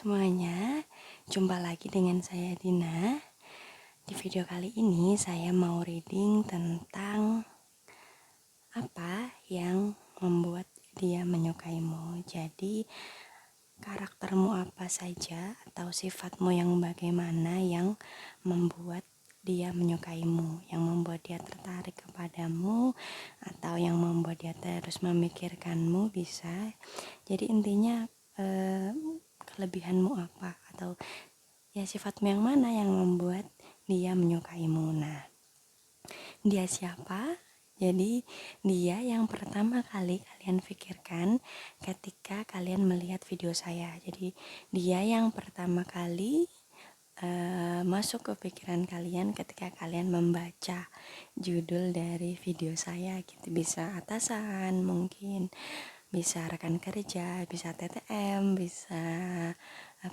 semuanya, jumpa lagi dengan saya Dina. Di video kali ini saya mau reading tentang apa yang membuat dia menyukaimu. Jadi karaktermu apa saja atau sifatmu yang bagaimana yang membuat dia menyukaimu, yang membuat dia tertarik kepadamu, atau yang membuat dia terus memikirkanmu bisa. Jadi intinya kelebihanmu apa atau ya sifatmu yang mana yang membuat dia menyukaimu. Nah, dia siapa? Jadi dia yang pertama kali kalian pikirkan ketika kalian melihat video saya. Jadi dia yang pertama kali masuk ke pikiran kalian ketika kalian membaca judul dari video saya gitu. Bisa atasan, mungkin bisa rekan kerja, bisa TTM, bisa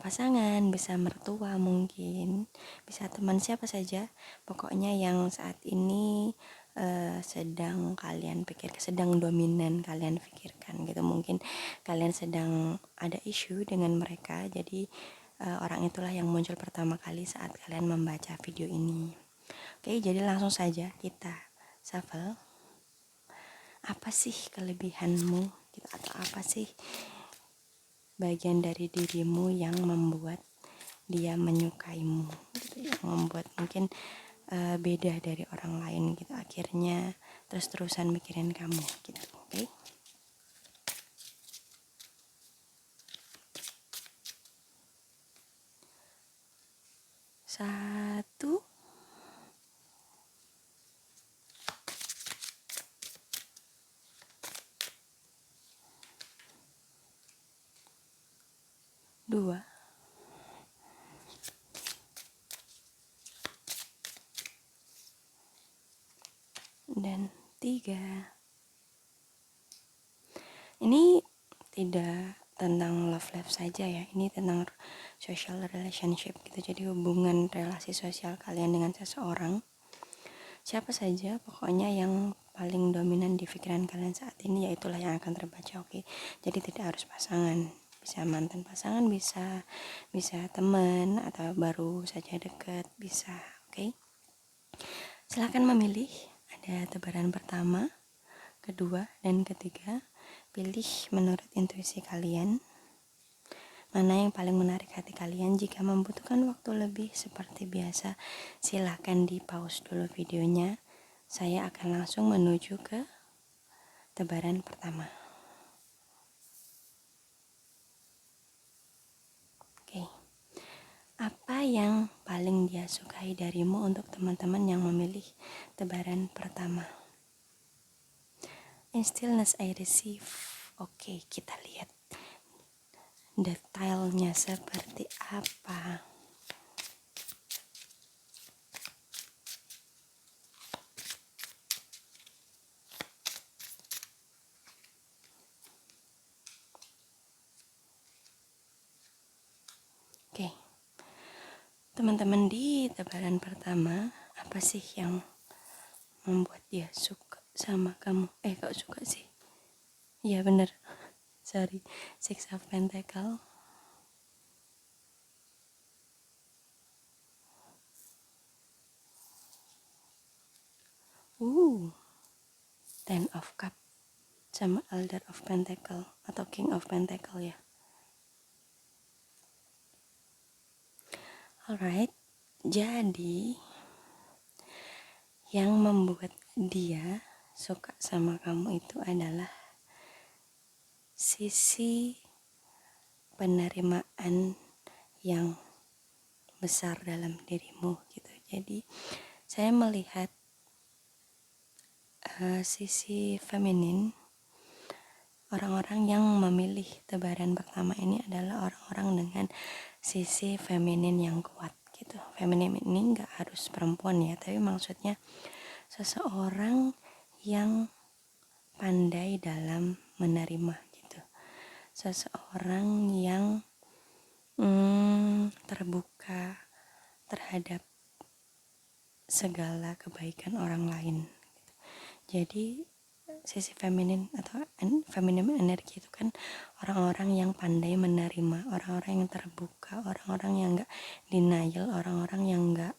pasangan, bisa mertua, mungkin bisa teman, siapa saja pokoknya yang saat ini sedang kalian pikir, sedang dominan kalian pikirkan gitu. Mungkin kalian sedang ada isu dengan mereka, jadi orang itulah yang muncul pertama kali saat kalian membaca video ini. Oke, jadi langsung saja kita shuffle. Apa sih kelebihanmu gitu, atau apa sih bagian dari dirimu yang membuat dia menyukaimu gitu, yang membuat mungkin beda dari orang lain gitu, akhirnya terus-terusan mikirin kamu gitu. Oke? Satu, dua, dan tiga. Ini tidak tentang love life saja ya, ini tentang social relationship gitu. Jadi hubungan relasi sosial kalian dengan seseorang, siapa saja pokoknya yang paling dominan di pikiran kalian saat ini, yaitulah yang akan terbaca. Oke, jadi tidak harus pasangan, bisa mantan pasangan, bisa teman, atau baru saja dekat, bisa. Oke, silakan memilih. Ada tebaran pertama, kedua, dan ketiga. Pilih menurut intuisi kalian mana yang paling menarik hati kalian. Jika membutuhkan waktu lebih seperti biasa, silakan di pause dulu videonya. Saya akan langsung menuju ke tebaran pertama. Oke. Apa yang paling dia sukai darimu untuk teman-teman yang memilih tebaran pertama? In stillness I receive. Oke, kita lihat detailnya seperti apa. Oke, teman-teman, di tebaran pertama, apa sih yang membuat dia suka sama kamu? Kok suka sih? Iya bener, sorry. Six of Pentacle, Ten of Cup, sama Elder of Pentacle atau King of Pentacle ya. Alright, jadi yang membuat dia suka sama kamu itu adalah sisi penerimaan yang besar dalam dirimu gitu. Jadi saya melihat sisi feminin. Orang-orang yang memilih tebaran pertama ini adalah orang-orang dengan sisi feminin yang kuat gitu. Feminin ini gak harus perempuan ya, tapi maksudnya seseorang yang pandai dalam menerima gitu. Seseorang yang terbuka terhadap segala kebaikan orang lain gitu. Jadi sisi feminin atau feminim energi itu kan orang-orang yang pandai menerima, orang-orang yang terbuka, orang-orang yang enggak denial, orang-orang yang enggak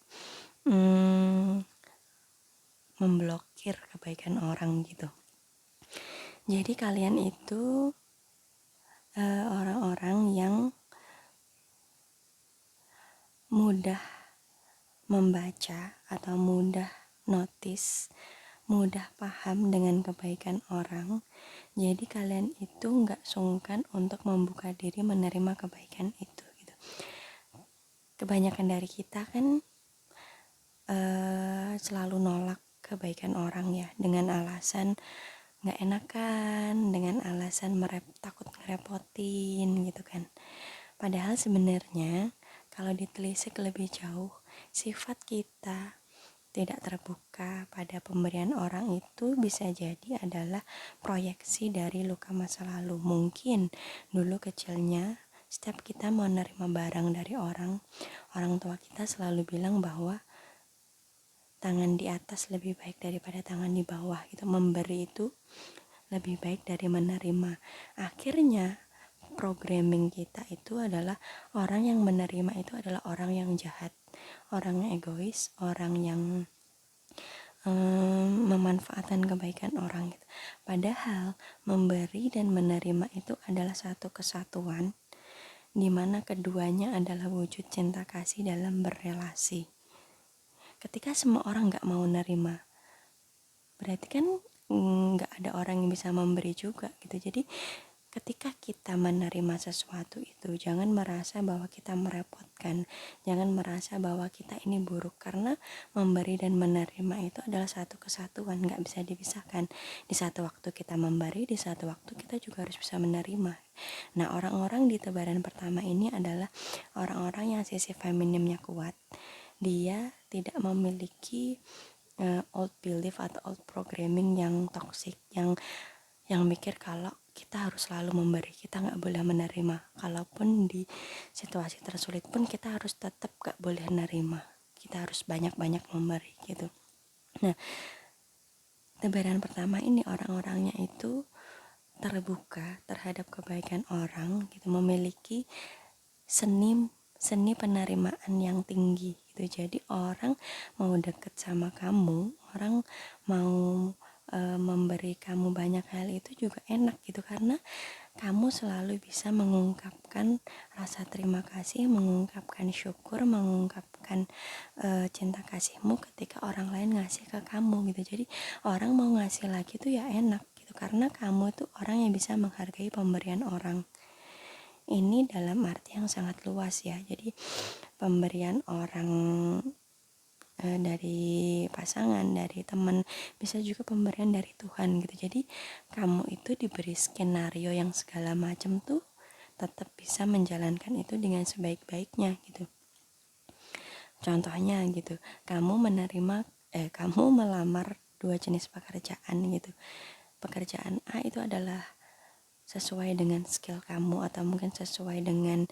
memblokir kebaikan orang gitu. Jadi kalian itu orang-orang yang mudah membaca atau mudah notice, mudah paham dengan kebaikan orang. Jadi kalian itu nggak sungkan untuk membuka diri menerima kebaikan itu gitu. Kebanyakan dari kita kan selalu nolak kebaikan orang ya, dengan alasan nggak enakan, dengan alasan takut ngerepotin gitu kan. Padahal sebenarnya kalau ditelisik lebih jauh, sifat kita tidak terbuka pada pemberian orang itu bisa jadi adalah proyeksi dari luka masa lalu. Mungkin dulu kecilnya setiap kita mau nerima barang dari orang tua kita selalu bilang bahwa tangan di atas lebih baik daripada tangan di bawah gitu. Memberi itu lebih baik dari menerima. Akhirnya programming kita itu adalah orang yang menerima itu adalah orang yang jahat, orang yang egois, orang yang memanfaatkan kebaikan orang gitu. Padahal memberi dan menerima itu adalah satu kesatuan di mana keduanya adalah wujud cinta kasih dalam berrelasi. Ketika semua orang gak mau nerima, berarti kan gak ada orang yang bisa memberi juga gitu. Jadi ketika kita menerima sesuatu itu, jangan merasa bahwa kita merepotkan, jangan merasa bahwa kita ini buruk, karena memberi dan menerima itu adalah satu kesatuan, gak bisa dipisahkan. Di satu waktu kita memberi, di satu waktu kita juga harus bisa menerima. Nah, orang-orang di tebaran pertama ini adalah orang-orang yang sisi feminimnya kuat. Dia tidak memiliki old belief atau old programming yang toxic, yang mikir kalau kita harus selalu memberi, kita gak boleh menerima. Kalaupun di situasi tersulit pun kita harus tetap gak boleh menerima, kita harus banyak-banyak memberi gitu. Nah, tebaran pertama ini orang-orangnya itu terbuka terhadap kebaikan orang gitu, memiliki seni penerimaan yang tinggi gitu. Jadi orang mau deket sama kamu, orang mau memberi kamu banyak hal itu juga enak gitu, karena kamu selalu bisa mengungkapkan rasa terima kasih, mengungkapkan syukur, mengungkapkan cinta kasihmu ketika orang lain ngasih ke kamu gitu. Jadi orang mau ngasih lagi tuh ya enak gitu, karena kamu tuh orang yang bisa menghargai pemberian orang. Ini dalam arti yang sangat luas ya. Jadi pemberian orang dari pasangan, dari teman, bisa juga pemberian dari Tuhan gitu. Jadi kamu itu diberi skenario yang segala macam tuh tetap bisa menjalankan itu dengan sebaik-baiknya gitu. Contohnya gitu, kamu melamar 2 jenis pekerjaan gitu. Pekerjaan A itu adalah sesuai dengan skill kamu atau mungkin sesuai dengan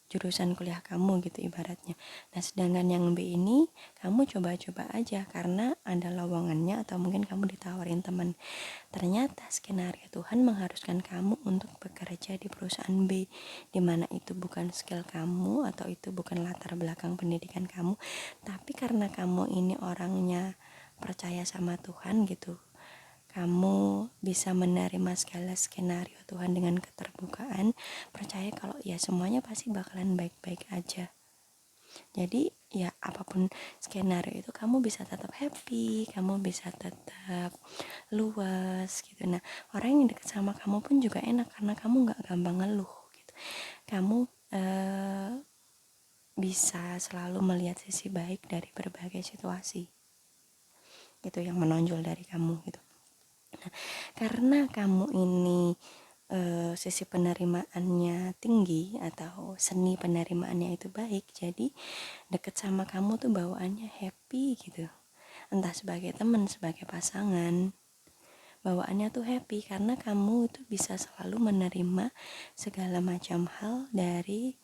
jurusan kuliah kamu gitu ibaratnya. Nah, sedangkan yang B ini kamu coba-coba aja karena ada lowongannya atau mungkin kamu ditawarin teman. Ternyata skenario Tuhan mengharuskan kamu untuk bekerja di perusahaan B, dimana itu bukan skill kamu atau itu bukan latar belakang pendidikan kamu, tapi karena kamu ini orangnya percaya sama Tuhan gitu, kamu bisa menerima segala skenario Tuhan dengan keterbukaan, percaya kalau ya semuanya pasti bakalan baik-baik aja. Jadi ya apapun skenario itu kamu bisa tetap happy, kamu bisa tetap luas gitu. Nah, orang yang dekat sama kamu pun juga enak karena kamu gak gampang ngeluh gitu. Kamu bisa selalu melihat sisi baik dari berbagai situasi. Itu yang menonjol dari kamu gitu. Nah, karena kamu ini sisi penerimaannya tinggi atau seni penerimaannya itu baik, jadi deket sama kamu tuh bawaannya happy gitu. Entah sebagai teman, sebagai pasangan, bawaannya tuh happy karena kamu itu bisa selalu menerima segala macam hal dari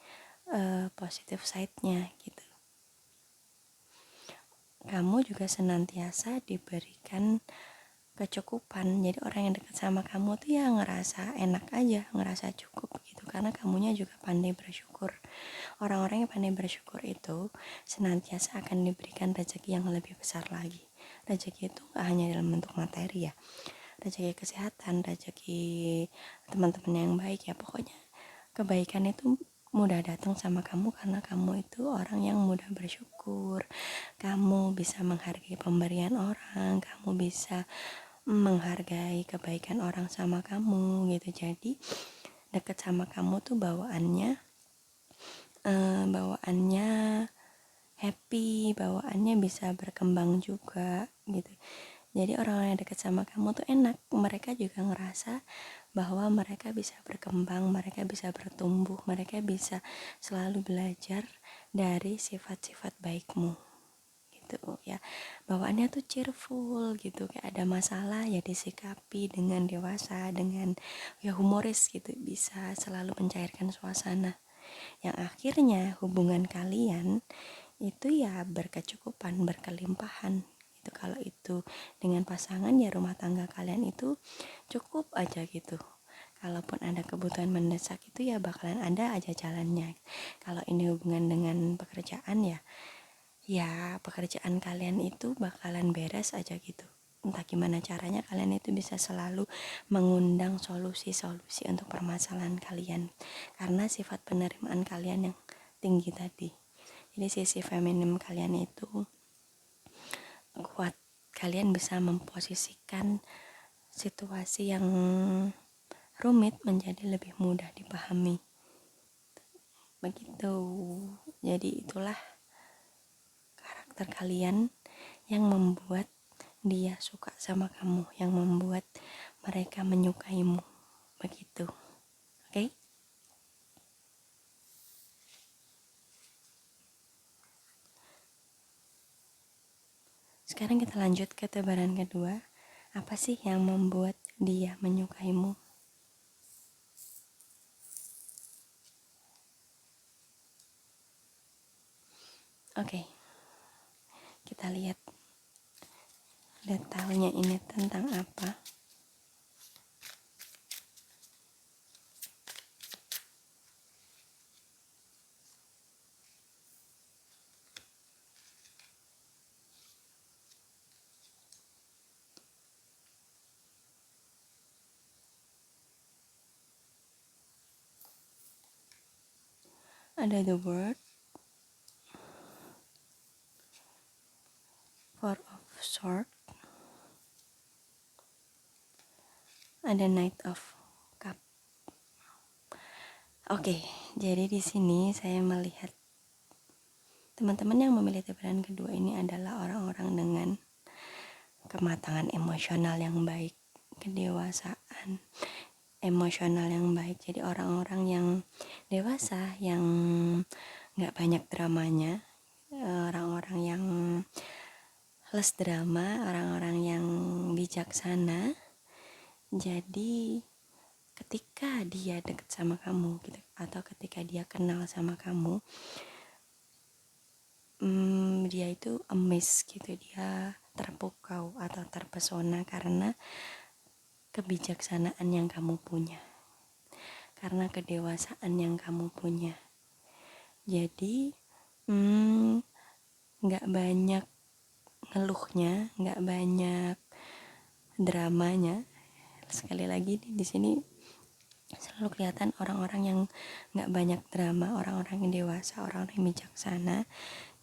positive side-nya gitu. Kamu juga senantiasa diberikan kecukupan. Jadi orang yang dekat sama kamu tuh ya ngerasa enak aja, ngerasa cukup gitu, karena kamunya juga pandai bersyukur. Orang-orang yang pandai bersyukur itu senantiasa akan diberikan rezeki yang lebih besar lagi. Rezeki itu gak hanya dalam bentuk materi ya, rezeki kesehatan, rezeki teman-teman yang baik ya, pokoknya kebaikan itu mudah datang sama kamu karena kamu itu orang yang mudah bersyukur. Kamu bisa menghargai pemberian orang, kamu bisa menghargai kebaikan orang sama kamu gitu. Jadi deket sama kamu tuh bawaannya happy, bawaannya bisa berkembang juga gitu. Jadi orang-orang yang dekat sama kamu tuh enak, mereka juga ngerasa bahwa mereka bisa berkembang, mereka bisa bertumbuh, mereka bisa selalu belajar dari sifat-sifat baikmu gitu ya. Bawaannya tuh cheerful gitu, kayak ada masalah ya disikapi dengan dewasa, dengan ya humoris gitu, bisa selalu mencairkan suasana yang akhirnya hubungan kalian itu ya berkecukupan, berkelimpahan itu. Kalau itu dengan pasangan ya rumah tangga kalian itu cukup aja gitu. Kalaupun ada kebutuhan mendesak itu ya bakalan ada aja jalannya. Kalau ini hubungan dengan pekerjaan ya pekerjaan kalian itu bakalan beres aja gitu. Entah gimana caranya kalian itu bisa selalu mengundang solusi-solusi untuk permasalahan kalian karena sifat penerimaan kalian yang tinggi tadi. Jadi sisi feminim kalian itu kuat, kalian bisa memposisikan situasi yang rumit menjadi lebih mudah dipahami begitu. Jadi itulah karakter kalian yang membuat dia suka sama kamu, yang membuat mereka menyukaimu begitu. Oke? Sekarang kita lanjut ke tebaran kedua. Apa sih yang membuat dia menyukaimu? Oke, kita lihat detailnya ini tentang apa. Ada the word, four of sword, ada knight of cup. Oke, jadi di sini saya melihat teman-teman yang memilih tebaran kedua ini adalah orang-orang dengan kematangan emosional yang baik, kedewasaan emosional yang baik. Jadi orang-orang yang dewasa, yang gak banyak dramanya, orang-orang yang less drama, orang-orang yang bijaksana. Jadi ketika dia deket sama kamu gitu, atau ketika dia kenal sama kamu, dia itu amazed gitu, dia terpukau atau terpesona karena kebijaksanaan yang kamu punya, karena kedewasaan yang kamu punya. Jadi nggak banyak ngeluhnya, nggak banyak dramanya. Sekali lagi di sini selalu kelihatan orang-orang yang nggak banyak drama, orang-orang yang dewasa, orang-orang yang bijaksana.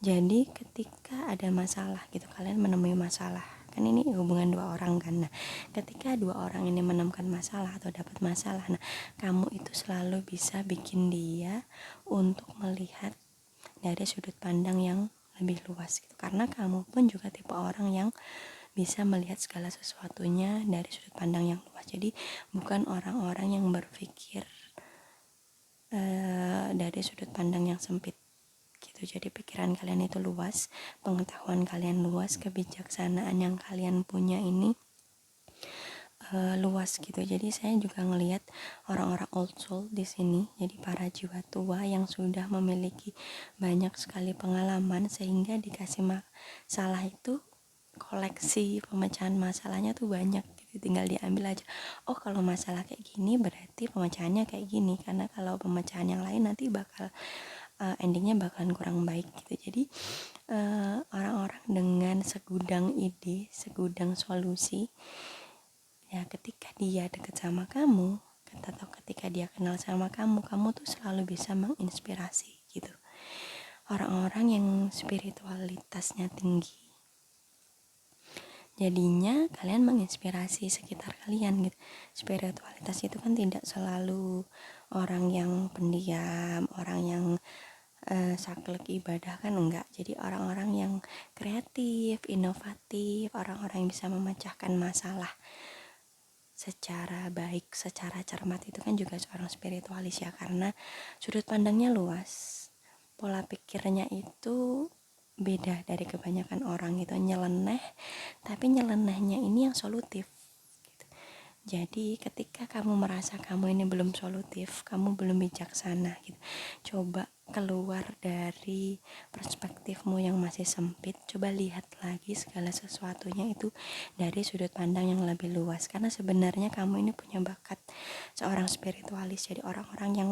Jadi ketika ada masalah gitu, kalian menemui masalah, kan ini hubungan dua orang kan. Nah, ketika dua orang ini menemukan masalah atau dapat masalah, nah kamu itu selalu bisa bikin dia untuk melihat dari sudut pandang yang lebih luas gitu. Karena kamu pun juga tipe orang yang bisa melihat segala sesuatunya dari sudut pandang yang luas. Jadi bukan orang-orang yang berpikir dari sudut pandang yang sempit gitu. Jadi pikiran kalian itu luas, pengetahuan kalian luas, kebijaksanaan yang kalian punya ini luas gitu. Jadi saya juga ngelihat orang-orang old soul di sini, jadi para jiwa tua yang sudah memiliki banyak sekali pengalaman sehingga dikasih masalah itu koleksi pemecahan masalahnya tuh banyak gitu, tinggal diambil aja. Oh, kalau masalah kayak gini berarti pemecahannya kayak gini, karena kalau pemecahan yang lain nanti bakal endingnya bakalan kurang baik gitu. Jadi orang-orang dengan segudang ide, segudang solusi, ya ketika dia deket sama kamu atau ketika dia kenal sama kamu, kamu tuh selalu bisa menginspirasi gitu. Orang-orang yang spiritualitasnya tinggi, jadinya kalian menginspirasi sekitar kalian gitu. Spiritualitas itu kan tidak selalu orang yang pendiam, orang yang saklek ibadah, kan enggak. Jadi orang-orang yang kreatif, inovatif, orang-orang yang bisa memecahkan masalah secara baik, secara cermat, itu kan juga seorang spiritualis ya, karena sudut pandangnya luas, pola pikirnya itu beda dari kebanyakan orang gitu, nyeleneh, tapi nyelenehnya ini yang solutif gitu. Jadi ketika kamu merasa kamu ini belum solutif, kamu belum bijaksana gitu, coba keluar dari perspektifmu yang masih sempit, coba lihat lagi segala sesuatunya itu dari sudut pandang yang lebih luas, karena sebenarnya kamu ini punya bakat seorang spiritualis, jadi orang-orang yang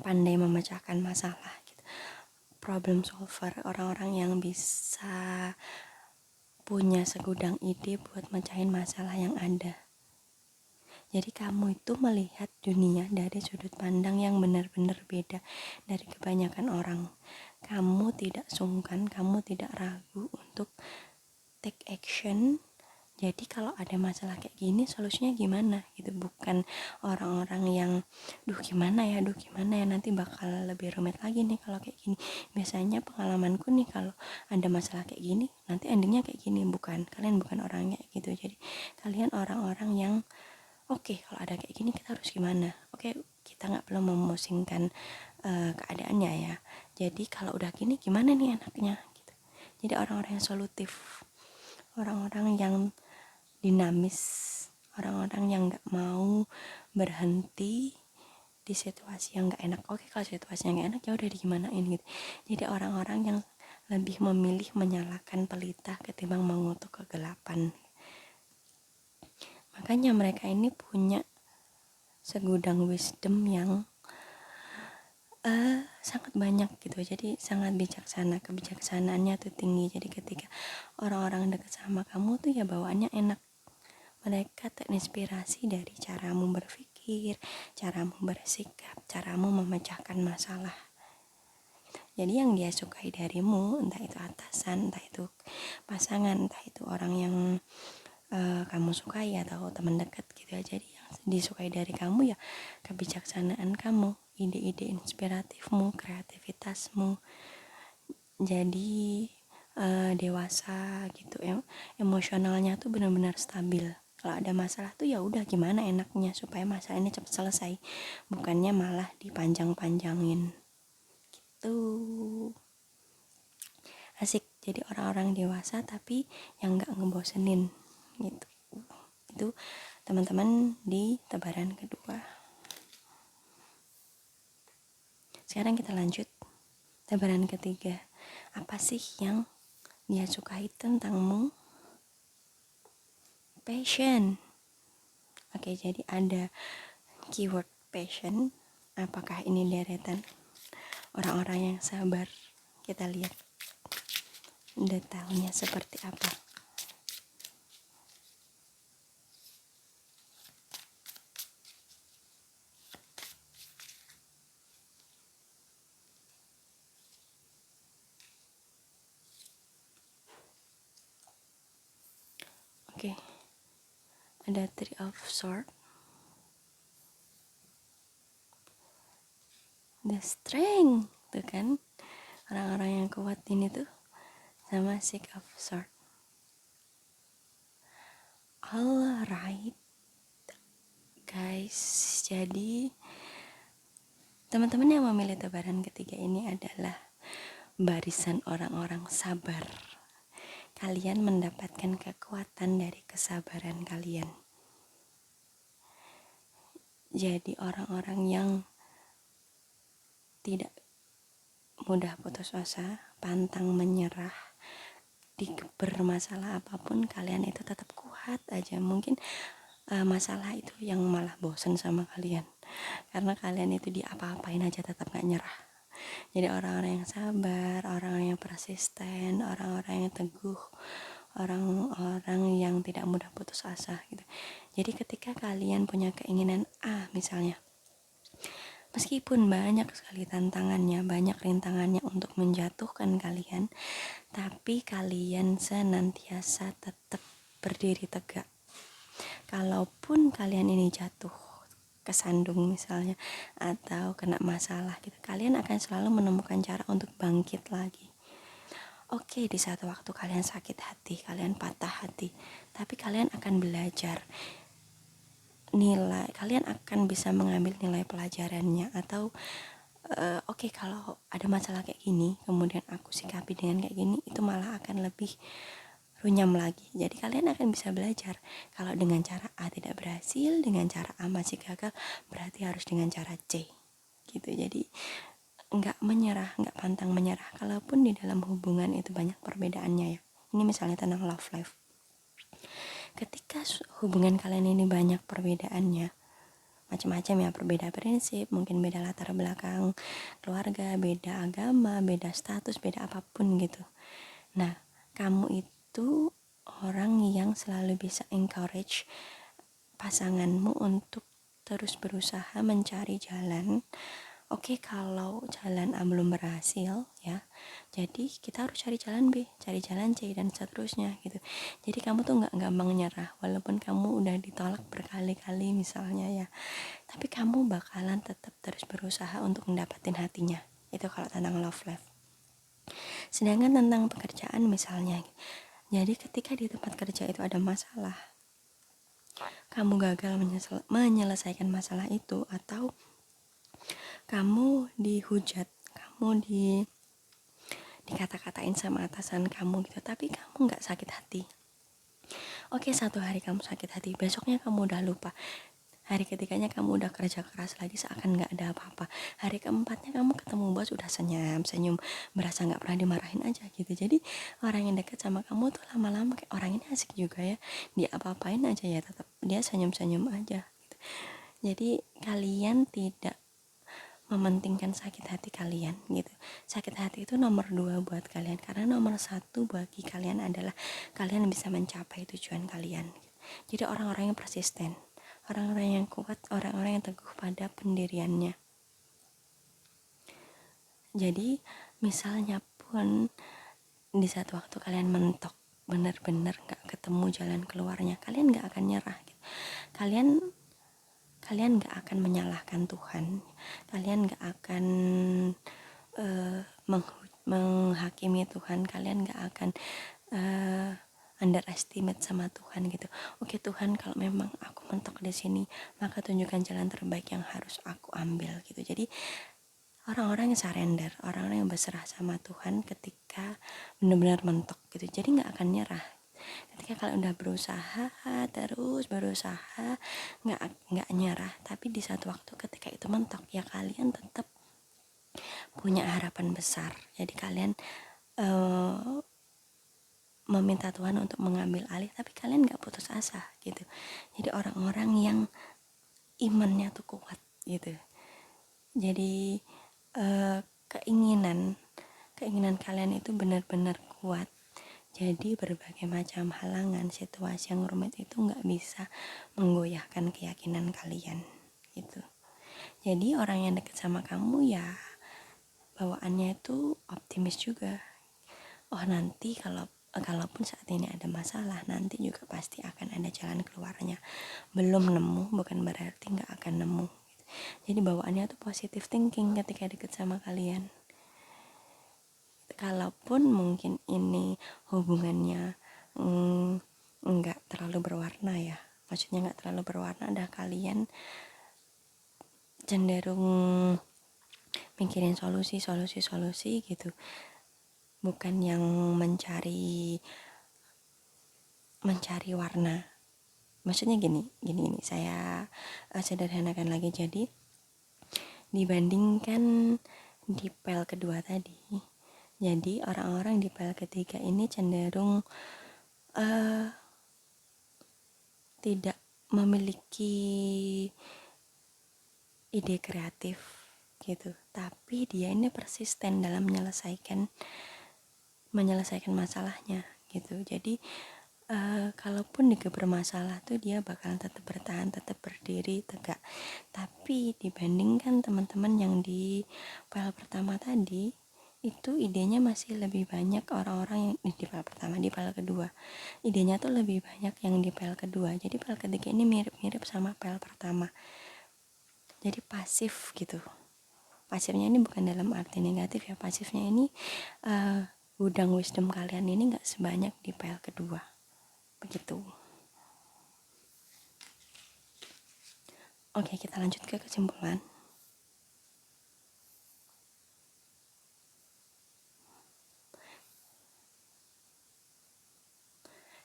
pandai memecahkan masalah gitu, problem solver, orang-orang yang bisa punya segudang ide buat mecahin masalah yang ada. Jadi kamu itu melihat dunia dari sudut pandang yang benar-benar beda dari kebanyakan orang. Kamu tidak sungkan, kamu tidak ragu untuk take action. Jadi kalau ada masalah kayak gini, solusinya gimana gitu, bukan orang-orang yang gimana ya, nanti bakal lebih rumit lagi nih kalau kayak gini. Biasanya pengalamanku nih, kalau ada masalah kayak gini nanti endingnya kayak gini. Bukan, kalian bukan orangnya gitu. Jadi kalian orang-orang yang oke, kalau ada kayak gini kita harus gimana. Oke, kita nggak perlu memusingkan keadaannya ya. Jadi kalau udah gini gimana nih enaknya gitu. Jadi orang-orang yang solutif, orang-orang yang dinamis, orang-orang yang nggak mau berhenti di situasi yang nggak enak. Oke, kalau situasi yang nggak enak ya udah digimanain gitu. Jadi orang-orang yang lebih memilih menyalakan pelita ketimbang mengutuk kegelapan. Makanya mereka ini punya segudang wisdom yang sangat banyak gitu. Jadi sangat bijaksana, kebijaksanaannya tuh tinggi. Jadi ketika orang-orang dekat sama kamu tuh ya bawaannya enak. Mereka terinspirasi dari caramu berpikir, caramu bersikap, caramu memecahkan masalah. Jadi yang dia sukai darimu, entah itu atasan, entah itu pasangan, entah itu orang yang kamu sukai atau teman dekat gitu ya. Jadi yang disukai dari kamu ya kebijaksanaan kamu, ide-ide inspiratifmu, kreativitasmu. Jadi dewasa gitu, emosionalnya tuh benar-benar stabil. Kalau ada masalah tuh ya udah gimana enaknya supaya masalah ini cepat selesai, bukannya malah dipanjang-panjangin gitu. Asik jadi orang-orang dewasa tapi yang nggak ngebosenin gitu. Itu teman-teman di tebaran kedua. Sekarang kita lanjut tebaran ketiga. Apa sih yang dia sukai tentangmu? Passion. Oke, jadi ada keyword passion. Apakah ini deretan orang-orang yang sabar? Kita lihat detailnya seperti apa. Oke, ada Three of Swords, the Strength, tuh kan, orang-orang yang kuat ini tuh, sama Six of Swords. Alright guys, jadi teman-teman yang memilih tebaran ketiga ini adalah barisan orang-orang sabar. Kalian mendapatkan kekuatan dari kesabaran kalian. Jadi orang-orang yang tidak mudah putus asa, pantang menyerah, di bermasalah apapun kalian itu tetap kuat aja. Mungkin masalah itu yang malah bosen sama kalian, karena kalian itu diapa-apain aja tetap gak nyerah. Jadi orang-orang yang sabar, orang-orang yang persisten, orang-orang yang teguh, orang-orang yang tidak mudah putus asa gitu. Jadi ketika kalian punya keinginan A misalnya, meskipun banyak sekali tantangannya, banyak rintangannya untuk menjatuhkan kalian, tapi kalian senantiasa tetap berdiri tegak. Kalaupun kalian ini jatuh kesandung misalnya atau kena masalah gitu, kalian akan selalu menemukan cara untuk bangkit lagi. Oke, di satu waktu kalian sakit hati, kalian patah hati, tapi kalian akan belajar nilai, kalian akan bisa mengambil nilai pelajarannya. Atau oke, kalau ada masalah kayak gini kemudian aku sikapi dengan kayak gini, itu malah akan lebih runyam lagi. Jadi kalian akan bisa belajar, kalau dengan cara A tidak berhasil, dengan cara A masih gagal, berarti harus dengan cara C gitu. Jadi nggak menyerah, nggak pantang menyerah, kalaupun di dalam hubungan itu banyak perbedaannya ya. Ini misalnya tentang love life. Ketika hubungan kalian ini banyak perbedaannya, macam-macam ya, berbeda prinsip, mungkin beda latar belakang keluarga, beda agama, beda status, beda apapun gitu. Nah, kamu itu orang yang selalu bisa encourage pasanganmu untuk terus berusaha mencari jalan. Oke, kalau jalan A belum berhasil ya, jadi kita harus cari jalan B, cari jalan C, dan seterusnya gitu. Jadi kamu tuh gak gampang nyerah, walaupun kamu udah ditolak berkali-kali misalnya ya, tapi kamu bakalan tetap terus berusaha untuk mendapatkan hatinya. Itu kalau tentang love life. Sedangkan tentang pekerjaan misalnya, jadi ketika di tempat kerja itu ada masalah, kamu gagal menyelesaikan masalah itu, atau kamu dihujat, kamu dikata-katain sama atasan kamu gitu, tapi kamu gak sakit hati. Oke, satu hari kamu sakit hati, besoknya kamu udah lupa. Hari ketiganya kamu udah kerja keras lagi seakan gak ada apa-apa. Hari keempatnya kamu ketemu bos udah senyum, berasa gak pernah dimarahin aja gitu. Jadi orang yang dekat sama kamu tuh lama-lama kayak orang ini asik juga ya, dia apa-apain aja ya tetap dia senyum-senyum aja gitu. Jadi kalian tidak mementingkan sakit hati kalian gitu. Sakit hati itu nomor 2 buat kalian, karena nomor 1 bagi kalian adalah kalian bisa mencapai tujuan kalian. Jadi orang-orang yang persisten, orang-orang yang kuat, orang-orang yang teguh pada pendiriannya. Jadi misalnya pun di satu waktu kalian mentok, benar-benar gak ketemu jalan keluarnya, kalian gak akan nyerah gitu. Kalian gak akan menyalahkan Tuhan, kalian gak akan menghakimi Tuhan, kalian gak akan underestimate sama Tuhan gitu. Oke Tuhan, kalau memang aku mentok di sini, maka tunjukkan jalan terbaik yang harus aku ambil gitu. Jadi orang-orang yang surrender, orang-orang yang berserah sama Tuhan ketika benar-benar mentok gitu, jadi gak akan nyerah. Ketika kalian udah berusaha, terus berusaha, nggak nyerah, tapi di satu waktu ketika itu mentok ya, kalian tetap punya harapan besar. Jadi kalian meminta Tuhan untuk mengambil alih, tapi kalian nggak putus asa gitu. Jadi orang-orang yang imannya tuh kuat gitu. Jadi keinginan kalian itu benar-benar kuat. Jadi berbagai macam halangan, situasi yang rumit itu gak bisa menggoyahkan keyakinan kalian gitu. Jadi orang yang dekat sama kamu ya bawaannya itu optimis juga. Oh nanti kalaupun saat ini ada masalah, nanti juga pasti akan ada jalan keluarnya. Belum nemu bukan berarti gak akan nemu gitu. Jadi bawaannya tuh positive thinking ketika dekat sama kalian. Kalaupun mungkin ini hubungannya nggak terlalu berwarna ya, maksudnya nggak terlalu berwarna, ada kalian cenderung mikirin solusi gitu, bukan yang mencari warna. Maksudnya gini saya sederhanakan lagi. Jadi dibandingkan di pel kedua tadi, Jadi orang-orang di file ketiga ini cenderung tidak memiliki ide kreatif gitu, tapi dia ini persisten dalam menyelesaikan masalahnya gitu. Jadi kalaupun dia bermasalah tuh dia bakalan tetap bertahan, tetap berdiri tegak. Tapi dibandingkan teman-teman yang di file pertama tadi, itu idenya masih lebih banyak orang-orang yang di file pertama, di file kedua idenya tuh lebih banyak yang di file kedua. Jadi file ketiga ini mirip-mirip sama file pertama, jadi pasif gitu. Pasifnya ini bukan dalam arti negatif ya, pasifnya ini gudang wisdom kalian ini gak sebanyak di file kedua, begitu. Oke, kita lanjut ke kesimpulan.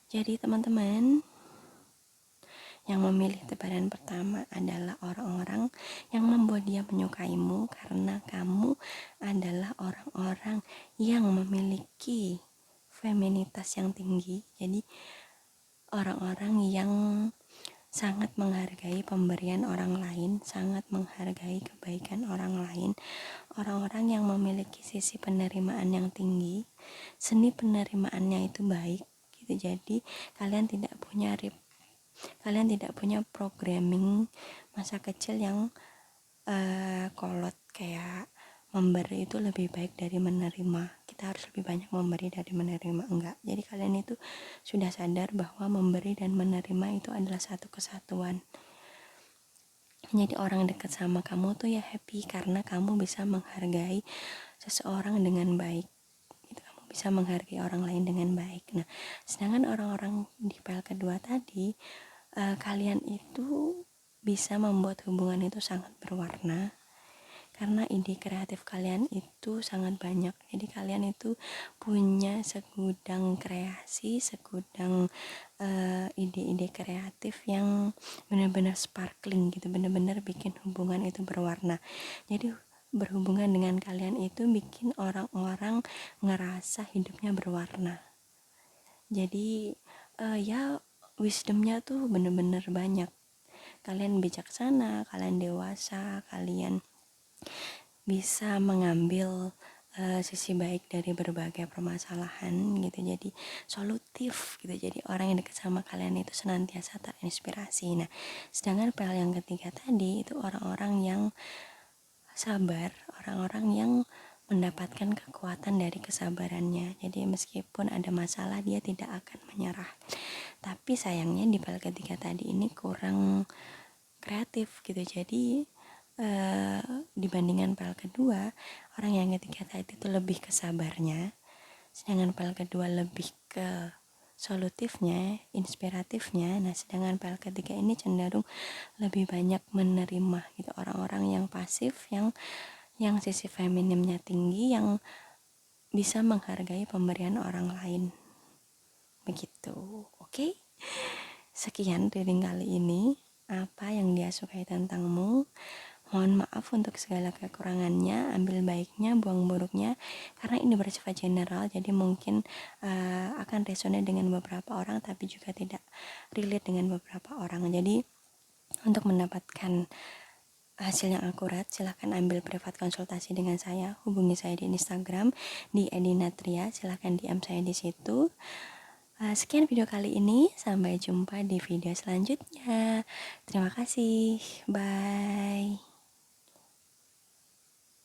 Jadi teman-teman, yang memilih tebaran pertama adalah orang-orang yang membuat dia menyukaimu karena kamu adalah orang-orang yang memiliki feminitas yang tinggi. Jadi orang-orang yang sangat menghargai pemberian orang lain, sangat menghargai kebaikan orang lain, orang-orang yang memiliki sisi penerimaan yang tinggi, seni penerimaannya itu baik gitu. Jadi kalian tidak punya programming masa kecil yang kolot kayak memberi itu lebih baik dari menerima, kita harus lebih banyak memberi dari menerima. Enggak, jadi kalian itu sudah sadar bahwa memberi dan menerima itu adalah satu kesatuan. Jadi orang dekat sama kamu tuh ya happy karena kamu bisa menghargai seseorang dengan baik gitu, kamu bisa menghargai orang lain dengan baik. Nah, sedangkan orang-orang di file kedua tadi, kalian itu bisa membuat hubungan itu sangat berwarna karena ide kreatif kalian itu sangat banyak. Jadi kalian itu punya segudang kreasi, segudang ide-ide kreatif yang benar-benar sparkling gitu, benar-benar bikin hubungan itu berwarna. Jadi berhubungan dengan kalian itu bikin orang-orang ngerasa hidupnya berwarna. Jadi ya wisdomnya tuh bener-bener banyak. Kalian bijaksana, kalian dewasa, kalian bisa mengambil sisi baik dari berbagai permasalahan gitu. Jadi solutif gitu. Jadi orang yang dekat sama kalian itu senantiasa terinspirasi. Nah, sedangkan file yang ketiga tadi itu orang-orang yang sabar, orang-orang yang mendapatkan kekuatan dari kesabarannya. Jadi meskipun ada masalah dia tidak akan menyerah. Tapi sayangnya di file ketiga tadi ini kurang kreatif gitu. Jadi dibandingkan file kedua, orang yang ketiga tadi itu lebih ke sabarnya, sedangkan file kedua lebih ke solutifnya, inspiratifnya. Nah, sedangkan file ketiga ini cenderung lebih banyak menerima gitu, orang-orang yang pasif, yang sisi feminimnya tinggi, yang bisa menghargai pemberian orang lain, begitu. Oke, sekian reading kali ini. Apa yang dia sukai tentangmu. Mohon maaf untuk segala kekurangannya, ambil baiknya, buang buruknya, karena ini bersifat general, jadi mungkin akan resonate dengan beberapa orang, tapi juga tidak relate dengan beberapa orang. Jadi untuk mendapatkan hasil yang akurat, silahkan ambil privat konsultasi dengan saya, hubungi saya di Instagram di @edinatria, silahkan DM saya di situ. Sekian video kali ini, sampai jumpa di video selanjutnya. Terima kasih, bye.